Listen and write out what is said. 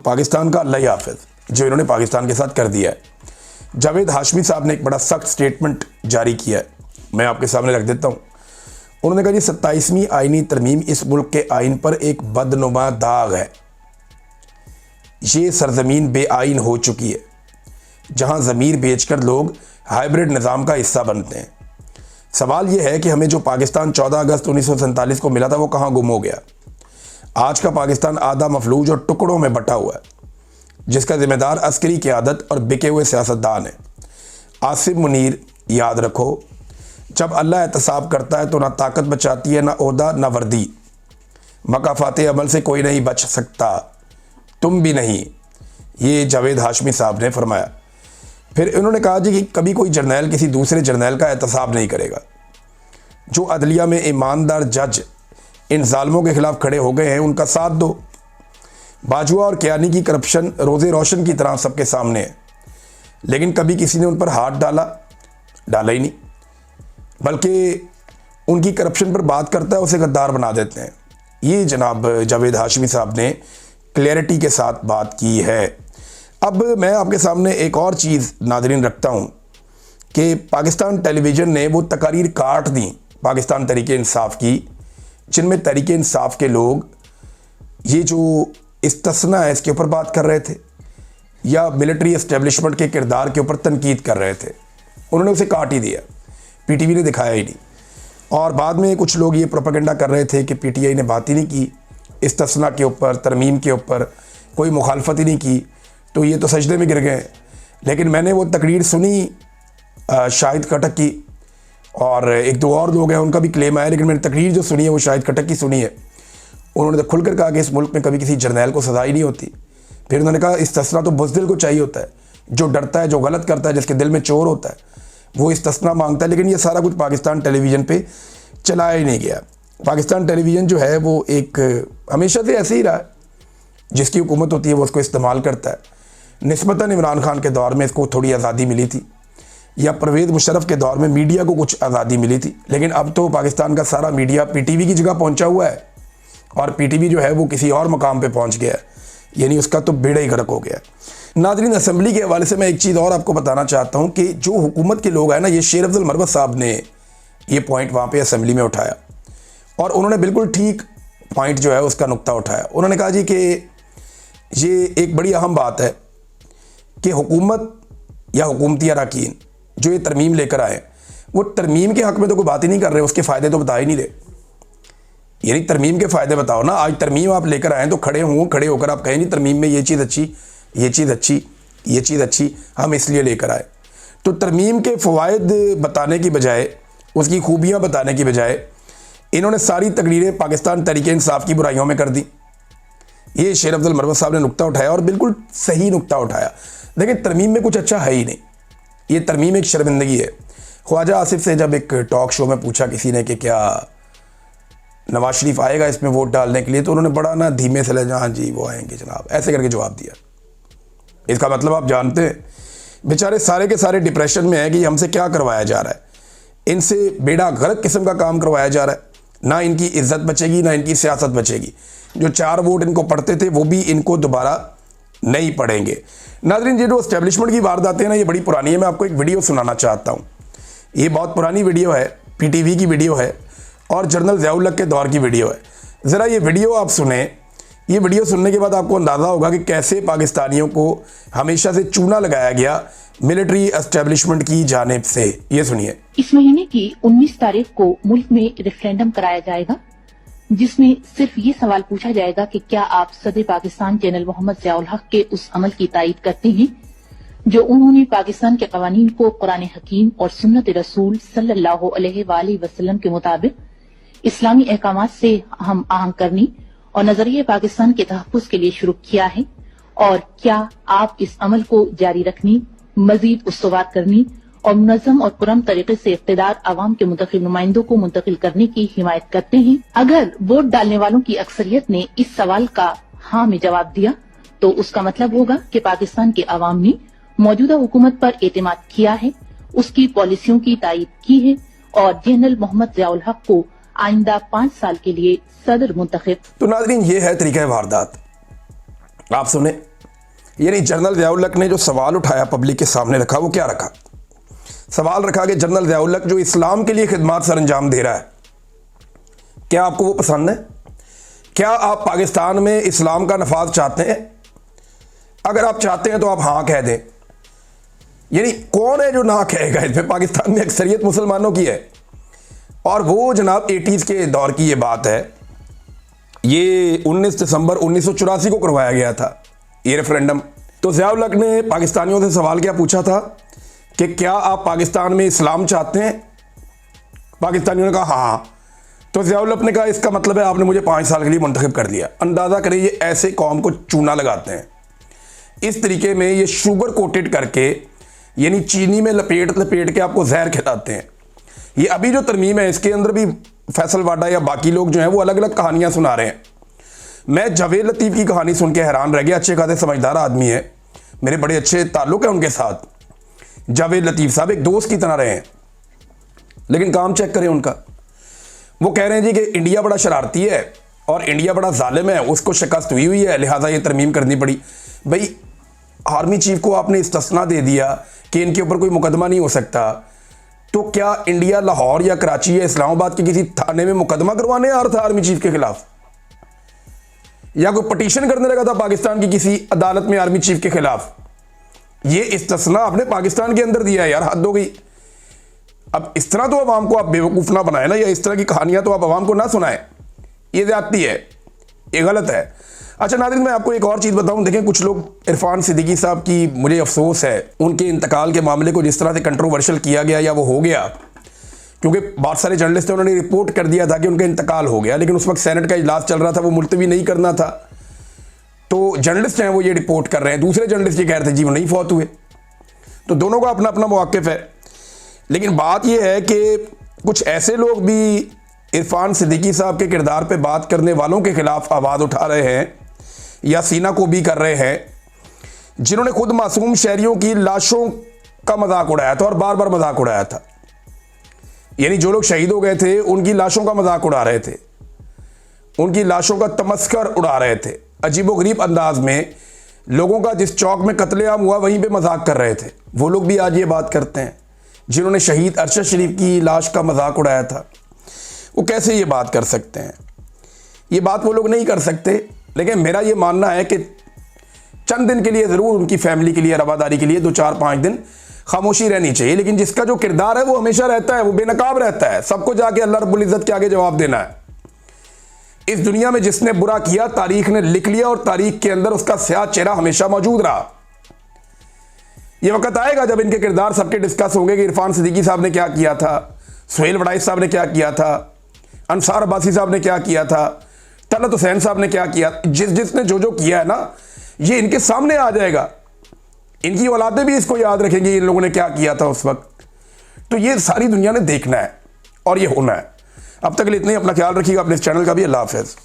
पाकिस्तान का अल्लाह ही हाफिज जो इन्होंने पाकिस्तान के साथ कर दिया है। जावेद हाशमी साहब ने एक बड़ा सख्त स्टेटमेंट जारी किया है, मैं आपके सामने रख देता हूँ। उन्होंने कहा जी 27वीं आईनी तरमीम इस मुल्क के आइन पर एक बदनुमा दाग है। ये सरजमीन बेआइन हो चुकी है जहाँ ज़मीर बेचकर लोग हाइब्रिड निज़ाम का हिस्सा बनते हैं। सवाल यह है कि हमें जो पाकिस्तान 14 अगस्त 1947 को मिला था वो कहाँ गुम हो गया। आज का पाकिस्तान आधा मफलूज और टुकड़ों में बटा हुआ है, जिसका जिम्मेदार अस्करी क़यादत और बिके हुए सियासतदान है। आसिफ मुनीर, याद रखो, जब अल्लाह एहतसाब करता है तो ना ताकत बचाती है, ना ओहदा, ना वर्दी। मकाफाते अमल से कोई नहीं बच सकता, तुम भी नहीं। ये जावेद हाशमी साहब ने फरमाया। फिर इन्होंने कहा जी कि कभी कोई जर्नैल किसी दूसरे जर्नैल का एहतसाब नहीं करेगा। जो अदलिया में ईमानदार जज इन जालिमों के खिलाफ खड़े हो गए हैं उनका साथ दो। बाजुआ और कियानी की करप्शन रोज़े रोशन की तरह सबके सामने है, लेकिन कभी किसी ने उन पर हाथ डाला ही नहीं, बल्कि उनकी करप्शन पर बात करता है उसे गद्दार बना देते हैं। ये जनाब जावेद हाशमी साहब ने क्लैरिटी के साथ बात की है। अब मैं आपके सामने एक और चीज़ नाज़रीन रखता हूँ कि पाकिस्तान टेलीविज़न ने वो तकारीर काट दी पाकिस्तान तहरीक इंसाफ की, जिनमें तहरीक इंसाफ के लोग ये जो इस्तिस्ना है इसके ऊपर बात कर रहे थे या मिलिट्री एस्टेब्लिशमेंट के किरदार के ऊपर तनकीद कर रहे थे। उन्होंने उसे काट ही दिया, पीटीवी ने दिखाया ही नहीं। और बाद में कुछ लोग ये प्रोपेगेंडा कर रहे थे कि पीटीआई ने बात ही नहीं की इस्तिस्ना के ऊपर, तरमीम के ऊपर कोई मुखालफत ही नहीं की, तो ये तो सजदे में गिर गए। लेकिन मैंने वो तकरीर सुनी शाहिद खटक की, और एक दो और लोग हैं उनका भी क्लेम आया, लेकिन मैंने तकरीर जो सुनी है वो शाहिद खटक की सुनी है। उन्होंने तो खुलकर कहा कि इस मुल्क में कभी किसी जर्नैल को सजा ही नहीं होती। फिर उन्होंने कहा इस्तिस्ना तो बुज़दिल को चाहिए होता है, जो डरता है, जो गलत करता है, जिसके दिल में चोर होता है, वो इस्तिस्ना मांगता है। लेकिन ये सारा कुछ पाकिस्तान टेलीविज़न पे चलाया ही नहीं गया। पाकिस्तान टेलीविज़न जो है वो एक हमेशा से ऐसे ही रहा है, जिसकी हुकूमत होती है वो उसको इस्तेमाल करता है। निस्बतन इमरान खान के दौर में इसको थोड़ी आज़ादी मिली थी, या परवेज़ मुशर्रफ के दौर में मीडिया को कुछ आज़ादी मिली थी, लेकिन अब तो पाकिस्तान का सारा मीडिया पीटीवी की जगह पहुंचा हुआ है, और पीटीवी जो है वो किसी और मकाम पे पहुंच गया है, यानी उसका तो बेड़ा ही गर्क हो गया है। नाज़रीन, असेंबली के हवाले से मैं एक चीज़ और आपको बताना चाहता हूँ कि जो हुकूमत के लोग हैं ना, ये शेर अफजल मरवत साहब ने ये पॉइंट वहाँ पर असेंबली में उठाया, और उन्होंने बिल्कुल ठीक पॉइंट जो है उसका नुक्ता उठाया। उन्होंने कहा जी कि ये एक बड़ी अहम बात है कि हुकूमत या हुकूमती अरकान जो ये तरमीम लेकर आए वो तरमीम के हक़ में तो कोई बात ही नहीं कर रहे, उसके फ़ायदे तो बता ही नहीं रहे। यानी तरमीम के फ़ायदे बताओ ना। आज तरमीम आप लेकर आए तो खड़े होकर आप कहें जी तरमीम में ये चीज़ अच्छी, ये चीज़ अच्छी, ये चीज़ अच्छी, हम इसलिए लेकर आए। तो तरमीम के फ़वाइद बताने की बजाय, उसकी खूबियाँ बताने की बजाय, इन्होंने सारी तकरीरें पाकिस्तान तहरीक इंसाफ की बुराइयों में कर दी। ये शेर अफजल मरवत साहब ने नुक्ता उठाया, और बिल्कुल सही नुक्ता उठाया। देखिए, तरमीम में कुछ अच्छा है ही नहीं, ये तरमीम एक शर्मिंदगी है। ख्वाजा आसिफ से जब एक टॉक शो में पूछा किसी ने कि क्या नवाज शरीफ आएगा इसमें वोट डालने के लिए, तो उन्होंने बड़ा ना धीमे से हाँ जी वो आएंगे जनाब, ऐसे करके जवाब दिया। इसका मतलब आप जानते हैं बेचारे सारे के सारे डिप्रेशन में है कि हमसे क्या करवाया जा रहा है, इनसे बेड़ा गर्क किस्म का काम करवाया जा रहा है। ना इनकी इज्जत बचेगी, ना इनकी सियासत बचेगी। जो 4 वोट इनको पड़ते थे वो भी इनको दोबारा नहीं पड़ेंगे। नाज़रीन, ये जो एस्टेब्लिशमेंट की वारदातें हैं ना, ये बड़ी पुरानी है। मैं आपको एक वीडियो सुनाना चाहता हूँ। ये बहुत पुरानी वीडियो है, पीटीवी की वीडियो है, और जनरल ज़िया-उल हक के दौर की वीडियो है। ज़रा ये वीडियो आप सुने। ये वीडियो सुनने के बाद आपको अंदाज़ा होगा कि कैसे पाकिस्तानियों को हमेशा से चूना लगाया गया मिलिट्री एस्टेब्लिशमेंट की जानिब से। ये सुनिए। इस महीने की 19 तारीख को मुल्क में रेफरेंडम कराया जाएगा, जिसमें सिर्फ ये सवाल पूछा जाएगा कि क्या आप सदर पाकिस्तान जनरल मोहम्मद ज़िया-उल हक के उस अमल की तायीद करते हैं जो उन्होंने पाकिस्तान के कवानीन को कुरान हकीम और सुन्नत रसूल सल्लल्लाहु अलैहि वसल्लम के मुताबिक इस्लामी अहकामात से हम आहंग करनी और नजरिए पाकिस्तान के तहफ़्फ़ुज़ के लिए शुरू किया है, और क्या आप इस अमल को जारी रखनी, मजीद उस्तवार करनी और मुनज़्ज़म और पुरअमन तरीके से इक़्तिदार अवाम के मुंतखब नुमाइंदों को मुंतकिल करने की हिमायत करते हैं। अगर वोट डालने वालों की अक्सरियत ने इस सवाल का हाँ में जवाब दिया तो उसका मतलब होगा कि पाकिस्तान के अवाम ने मौजूदा हुकूमत पर एतमाद किया है, उसकी पॉलिसियों की तायीद की है, और जनरल मोहम्मद ज़िया-उल हक को आइंदा 5 साल के लिए सदर मुंतखब। तो नाज़रीन, ये है तरीका वारदात। आप सुने, यानी जनरल ज़िया-उल हक ने जो सवाल उठाया पब्लिक के सामने रखा, वो क्या रखा? सवाल रखा कि जनरल ज़िया-उल हक जो इस्लाम के लिए खिदमत सर अंजाम दे रहा है, क्या आपको वो पसंद है? क्या आप पाकिस्तान में इस्लाम का नफाज चाहते हैं? अगर आप चाहते हैं तो आप हाँ कह दें। यानी कौन है जो ना कहेगा? इसमें पाकिस्तान में अक्सरियत मुसलमानों की है। और वो जनाब 80s के दौर की ये बात है, ये 19 दिसंबर 1984 को करवाया गया था ये रेफरेंडम। तो ज़िया-उल हक ने पाकिस्तानियों से सवाल क्या पूछा था कि क्या आप पाकिस्तान में इस्लाम चाहते हैं? पाकिस्तानियों ने कहा हाँ। तो ज़िया-उल हक ने कहा इसका मतलब है आपने मुझे 5 साल के लिए मुंतखब कर दिया। अंदाज़ा करें ये ऐसे कौम को चूना लगाते हैं, इस तरीके में ये शुगर कोटेड करके, यानी चीनी में लपेट लपेट के आपको जहर खिलाते हैं। ये अभी जो तरमीम है इसके अंदर भी फैसल वाडा या बाकी लोग जो हैं वो अलग अलग कहानियां सुना रहे हैं। मैं जावेद लतीफ़ की कहानी सुन के हैरान रह गया। अच्छे खासे समझदार आदमी है, मेरे बड़े अच्छे ताल्लुक़ हैं उनके साथ। जावेद लतीफ़ साहब एक दोस्त की तरह रहे हैं, लेकिन काम चेक करें उनका। वो कह रहे हैं जी कि इंडिया बड़ा शरारती है और इंडिया बड़ा जालिम है, उसको शिकस्त हुई हुई है, लिहाजा ये तरमीम करनी पड़ी। भाई आर्मी चीफ को आपने इस्तिस्ना दे दिया कि इनके ऊपर कोई मुकदमा नहीं हो सकता, तो क्या इंडिया लाहौर या कराची या इस्लामाबाद के किसी थाने में मुकदमा करवाने आ रहा था आर्मी चीफ के खिलाफ? या कोई पटिशन करने लगा था पाकिस्तान की किसी अदालत में आर्मी चीफ के खिलाफ? ये इस्तिस्ना आपने पाकिस्तान के अंदर दिया है यार, हद हो गई। अब इस तरह तो अवाम को आप बेवकूफ़ ना बनाए ना, या इस तरह की कहानियां तो आप अवाम को ना सुनाएं, ये ज़्यादती है, ये गलत है। अच्छा नाज़रीन, मैं आपको एक और चीज़ बताऊं। देखें, कुछ लोग इरफान सिद्दीकी साहब की, मुझे अफसोस है उनके इंतकाल के मामले को जिस तरह से कंट्रोवर्शियल किया गया या वो हो गया, क्योंकि बहुत सारे जर्नलिस्ट थे, उन्होंने रिपोर्ट कर दिया था कि उनका इंतकाल हो गया, लेकिन उस वक्त सेनेट का इजलास चल रहा था, वो मुलतवी नहीं करना था। तो जर्नलिस्ट हैं वो ये रिपोर्ट कर रहे हैं, दूसरे जर्नलिस्ट ये कह रहे थे जी वो नहीं फौत हुए। तो दोनों का अपना अपना मौक़िफ़ है। लेकिन बात यह है कि कुछ ऐसे लोग भी इरफान सिद्दीकी साहब के किरदार पे बात करने वालों के खिलाफ आवाज़ उठा रहे हैं या सीना को भी कर रहे हैं, जिन्होंने खुद मासूम शहरियों की लाशों का मजाक उड़ाया था और बार बार मजाक उड़ाया था। यानी जो लोग शहीद हो गए थे उनकी लाशों का मजाक उड़ा रहे थे, उनकी लाशों का तमस्कर उड़ा रहे थे, अजीबोगरीब अंदाज में लोगों का जिस चौक में कत्लेआम हुआ वहीं पे मजाक कर रहे थे। वो लोग भी आज ये बात करते हैं जिन्होंने शहीद अरशद शरीफ की लाश का मजाक उड़ाया था। वो कैसे ये बात कर सकते हैं? ये बात वो लोग नहीं कर सकते। लेकिन मेरा ये मानना है कि चंद दिन के लिए ज़रूर उनकी फैमिली के लिए, रवादारी के लिए 2-4-5 दिन खामोशी रहनी चाहिए, लेकिन जिसका जो किरदार है वो हमेशा रहता है, वो बेनकाब रहता है। सबको जाके अल्लाह रब्बुल इज़्ज़त के आगे जवाब देना है। इस दुनिया में जिसने बुरा किया तारीख ने लिख लिया और तारीख के अंदर उसका स्याह चेहरा हमेशा मौजूद रहा। ये वक्त आएगा जब इनके किरदार सबके डिस्कस होंगे कि इरफान सिद्दीकी साहब ने क्या किया था, सुहेल वड़ाइश साहब ने क्या किया था, अंसार अब्बासी साहब ने क्या किया था, तलत हुसैन साहब ने क्या किया। जिसने जो किया है ना, ये इनके सामने आ जाएगा। इनकी औलादें भी इसको याद रखेंगी इन लोगों ने क्या किया था उस वक्त। तो ये सारी दुनिया ने देखना है और ये होना है। अब तक के लिए इतना ही। अपना ख्याल रखिएगा, अपने इस चैनल का भी। अल्लाह हाफ़िज़।